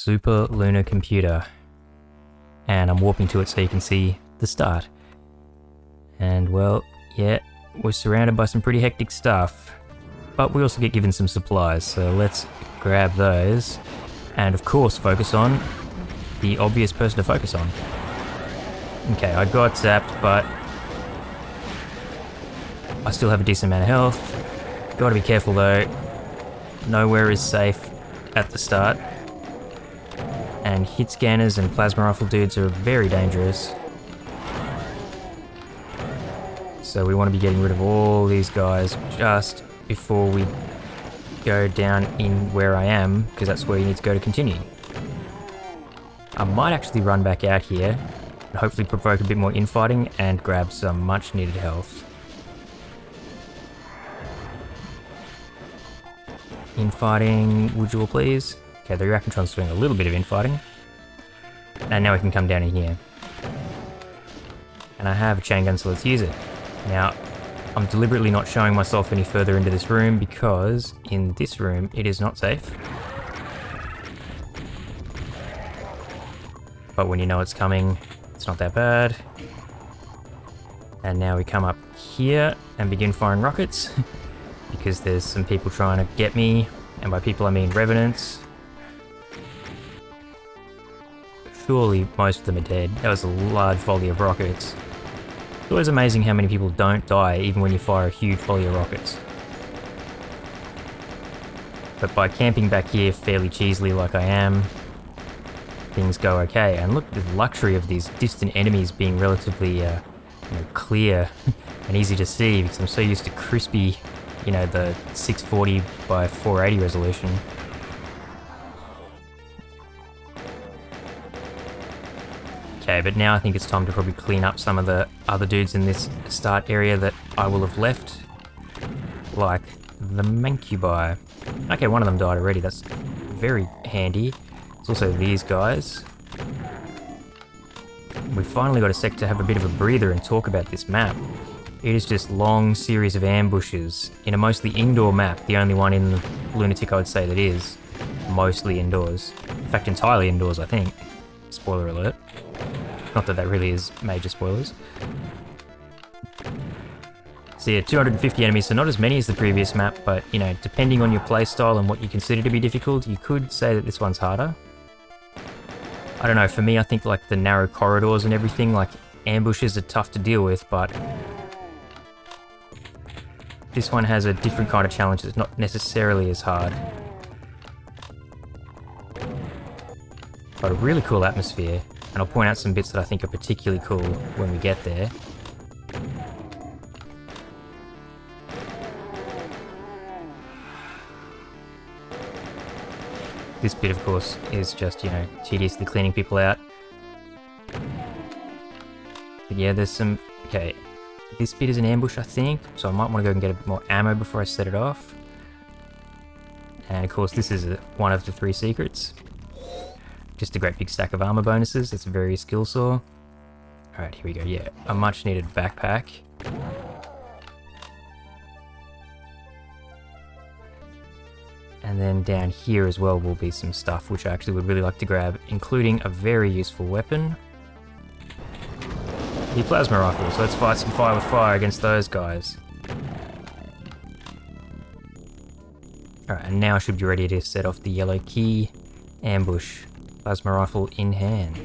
super lunar computer. And I'm warping to it so you can see the start. And well, yeah, we're surrounded by some pretty hectic stuff. But we also get given some supplies, so let's grab those. And of course focus on the obvious person to focus on. Okay, I got zapped, but I still have a decent amount of health. Gotta be careful though. Nowhere is safe at the start. And hit scanners and plasma rifle dudes are very dangerous. So we want to be getting rid of all these guys just before we go down in where I am, because that's where you need to go to continue. I might actually run back out here and hopefully provoke a bit more infighting and grab some much needed health. Infighting, would you all please? Okay, the Reactantron's doing a little bit of infighting. And now we can come down in here. And I have a chain gun, so let's use it. Now, I'm deliberately not showing myself any further into this room because in this room it is not safe. But when you know it's coming, it's not that bad. And now we come up here and begin firing rockets because there's some people trying to get me, and by people I mean revenants. Surely most of them are dead. That was a large volley of rockets. It's always amazing how many people don't die even when you fire a huge volley of rockets. But by camping back here fairly cheesily like I am, things go okay. And look at the luxury of these distant enemies being relatively clear and easy to see, because I'm so used to crispy, the 640 by 480 resolution. Okay, but now I think it's time to probably clean up some of the other dudes in this start area that I will have left. Like the Mancubi. Okay, one of them died already, that's very handy. There's also these guys. We finally got a sec to have a bit of a breather and talk about this map. It is just long series of ambushes in a mostly indoor map, the only one in the Lunatic I would say that is mostly indoors. In fact, entirely indoors, I think. Spoiler alert. Not that that really is major spoilers. So yeah, 250 enemies, so not as many as the previous map, but depending on your playstyle and what you consider to be difficult, you could say that this one's harder. I don't know, for me I think like the narrow corridors and everything, like ambushes are tough to deal with, but this one has a different kind of challenge that's not necessarily as hard. But a really cool atmosphere. And I'll point out some bits that I think are particularly cool when we get there. This bit, of course, is just, tediously cleaning people out. But yeah, there's some... Okay, this bit is an ambush, I think, so I might want to go and get a bit more ammo before I set it off. And of course, this is one of the 3 secrets. Just a great big stack of armor bonuses. It's a very skill saw. Alright, here we go. Yeah, a much needed backpack. And then down here as well will be some stuff which I actually would really like to grab, including a very useful weapon. The plasma rifle, so let's fight some fire with fire against those guys. Alright, and now I should be ready to set off the yellow key ambush. Plasma rifle in hand.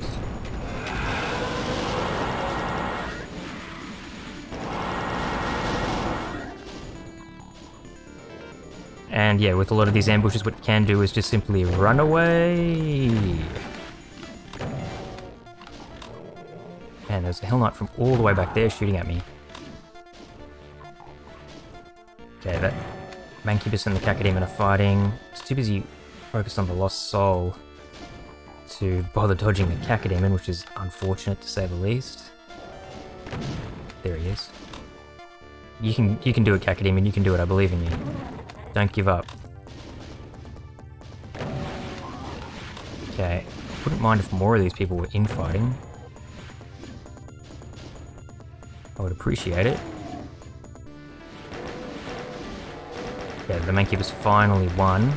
And yeah, with a lot of these ambushes, what you can do is just simply run away. And there's a Hell Knight from all the way back there shooting at me. Okay, that Mancubus and the Cacodemon are fighting. It's too busy focused on the Lost Soul to bother dodging the Cacodemon, which is unfortunate to say the least. There he is. You can do it, Cacodemon, you can do it, I believe in you. Don't give up. Okay, wouldn't mind if more of these people were infighting. I would appreciate it. Yeah, the Mancubus finally won.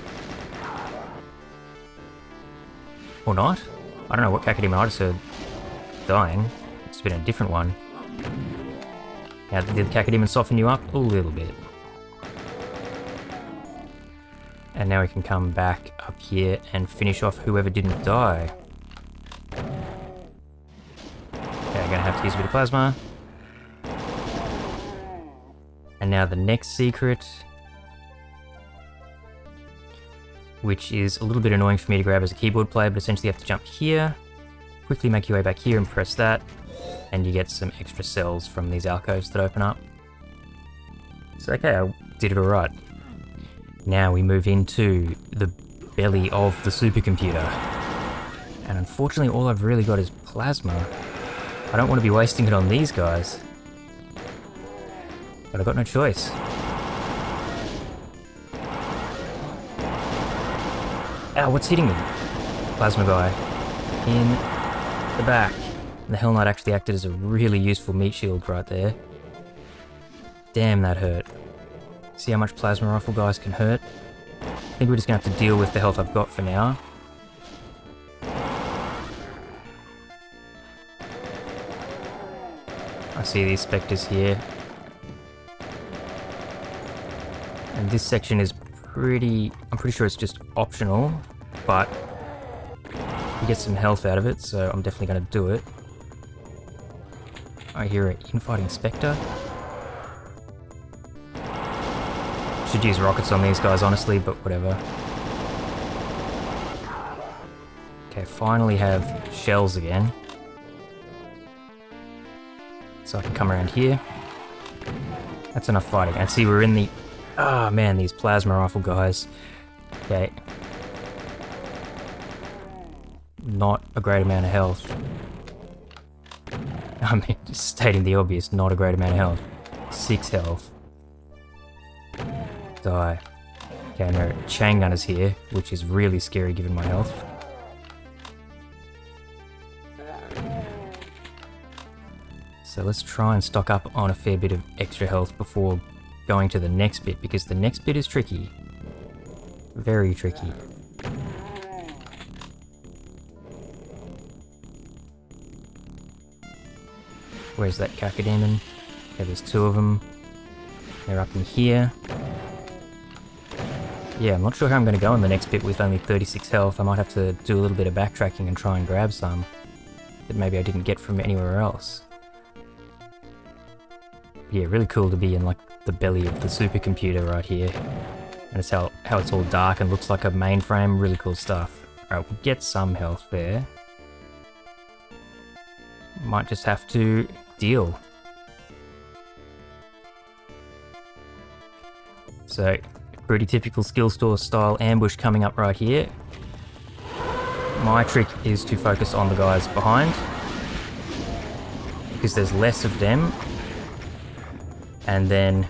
Or not? I don't know what Cacodemon I just heard dying. It's been a different one. Now, did the Cacodemon soften you up? A little bit. And now we can come back up here and finish off whoever didn't die. Okay, I'm gonna have to use a bit of plasma. And now the next secret, which is a little bit annoying for me to grab as a keyboard player, but essentially you have to jump here, quickly make your way back here and press that, and you get some extra cells from these alcoves that open up. So okay, I did it alright. Now we move into the belly of the supercomputer. And unfortunately all I've really got is plasma. I don't want to be wasting it on these guys. But I've got no choice. Ow, what's hitting me? Plasma guy. In the back. And the Hell Knight actually acted as a really useful meat shield right there. Damn, that hurt. See how much plasma rifle guys can hurt? I think we're just gonna have to deal with the health I've got for now. I see these specters here. And this section is I'm pretty sure it's just optional, but you get some health out of it, so I'm definitely gonna do it. I hear an infighting specter. Should use rockets on these guys, honestly, but whatever. Okay, finally have shells again. So I can come around here. That's enough fighting. And see, we're in the... Ah, man, these plasma rifle guys. Okay. Not a great amount of health. I mean, just stating the obvious, not a great amount of health. 6 health. Die. Okay, and there are chain gunners here, which is really scary given my health. So let's try and stock up on a fair bit of extra health before going to the next bit, because the next bit is tricky. Very tricky. Where's that Cacodemon? Okay, there's 2 of them. They're up in here. Yeah, I'm not sure how I'm going to go in the next bit with only 36 health. I might have to do a little bit of backtracking and try and grab some that maybe I didn't get from anywhere else. Yeah, really cool to be in like the belly of the supercomputer right here. And it's how it's all dark and looks like a mainframe. Really cool stuff. Alright, we'll get some health there. Might just have to deal. So, pretty typical skill store style ambush coming up right here. My trick is to focus on the guys behind, because there's less of them, and then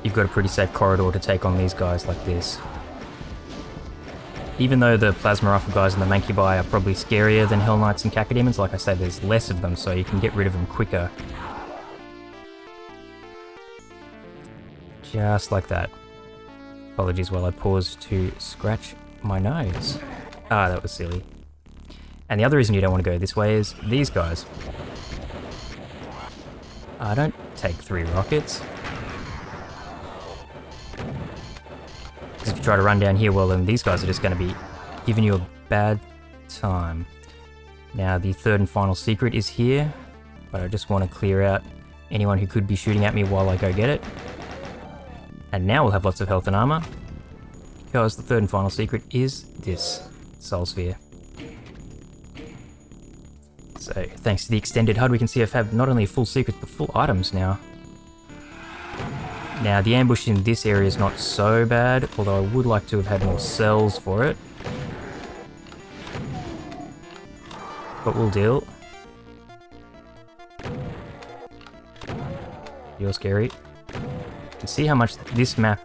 you've got a pretty safe corridor to take on these guys like this. Even though the plasma rifle guys and the Mancubi are probably scarier than Hell Knights and Cacodemons, like I say, there's less of them, so you can get rid of them quicker. Just like that. Apologies while I pause to scratch my nose. Ah, that was silly. And the other reason you don't want to go this way is these guys. Don't take 3 rockets. Because if you try to run down here, well then these guys are just going to be giving you a bad time. Now the third and final secret is here, but I just want to clear out anyone who could be shooting at me while I go get it. And now we'll have lots of health and armor, because the third and final secret is this Soul Sphere. So thanks to the extended HUD, we can see I've had not only full secrets but full items now. Now the ambush in this area is not so bad, although I would like to have had more cells for it. But we'll deal. You're scary. You can see how much this map,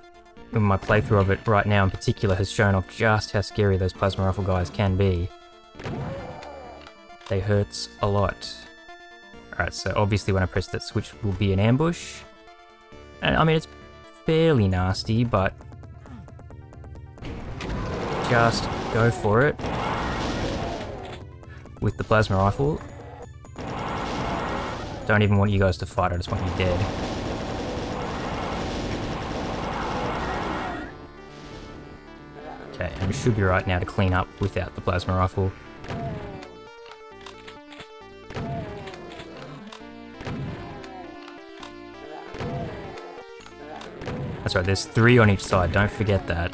in my playthrough of it right now in particular, has shown off just how scary those plasma rifle guys can be. They hurts a lot. Alright, so obviously when I press that switch will be an ambush. And I mean, it's fairly nasty, but just go for it. with the plasma rifle. Don't even want you guys to fight, I just want you dead. Okay, and we should be right now to clean up without the plasma rifle. That's right, there's 3 on each side, don't forget that.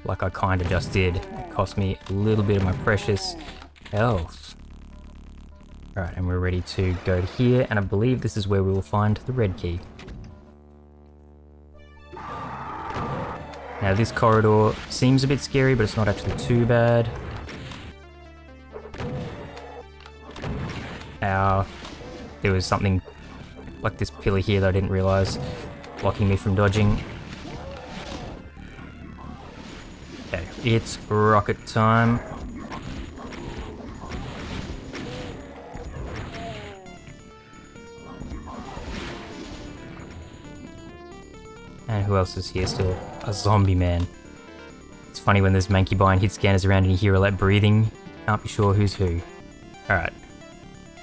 Like I kinda just did. It cost me a little bit of my precious health. Alright, and we're ready to go to here, and I believe this is where we will find the red key. Now this corridor seems a bit scary, but it's not actually too bad. Ow. There was something like this pillar here that I didn't realise, blocking me from dodging. Okay, it's rocket time. And who else is here still? A zombie man. It's funny when there's Mankey buying hit scanners around and you hear all that breathing. Can't be sure who's who. Alright.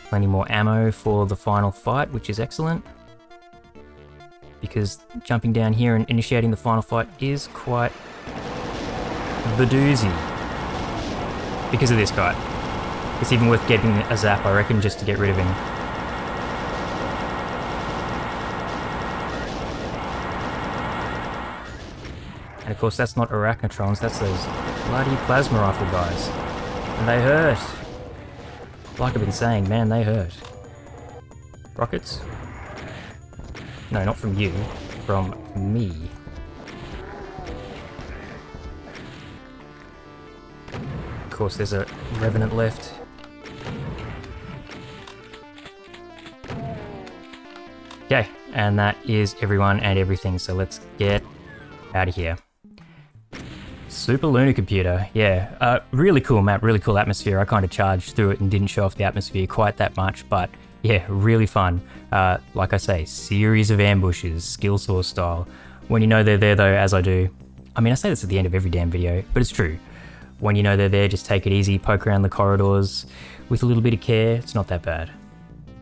Plenty more ammo for the final fight, which is excellent. Because jumping down here and initiating the final fight is quite the doozy. Because of this guy. It's even worth getting a zap, I reckon, just to get rid of him. And of course that's not arachnotrons, that's those bloody plasma rifle guys. And they hurt. Like I've been saying, man, they hurt. Rockets? No, not from you. From me. Of course there's a revenant left. Okay, and that is everyone and everything, so let's get out of here. Super Lunar Computer, yeah, really cool map, really cool atmosphere. I kind of charged through it and didn't show off the atmosphere quite that much, but yeah, really fun. Like I say, series of ambushes, skill source style. When you know they're there though, as I do, I mean I say this at the end of every damn video, but it's true. When you know they're there, just take it easy, poke around the corridors with a little bit of care, it's not that bad.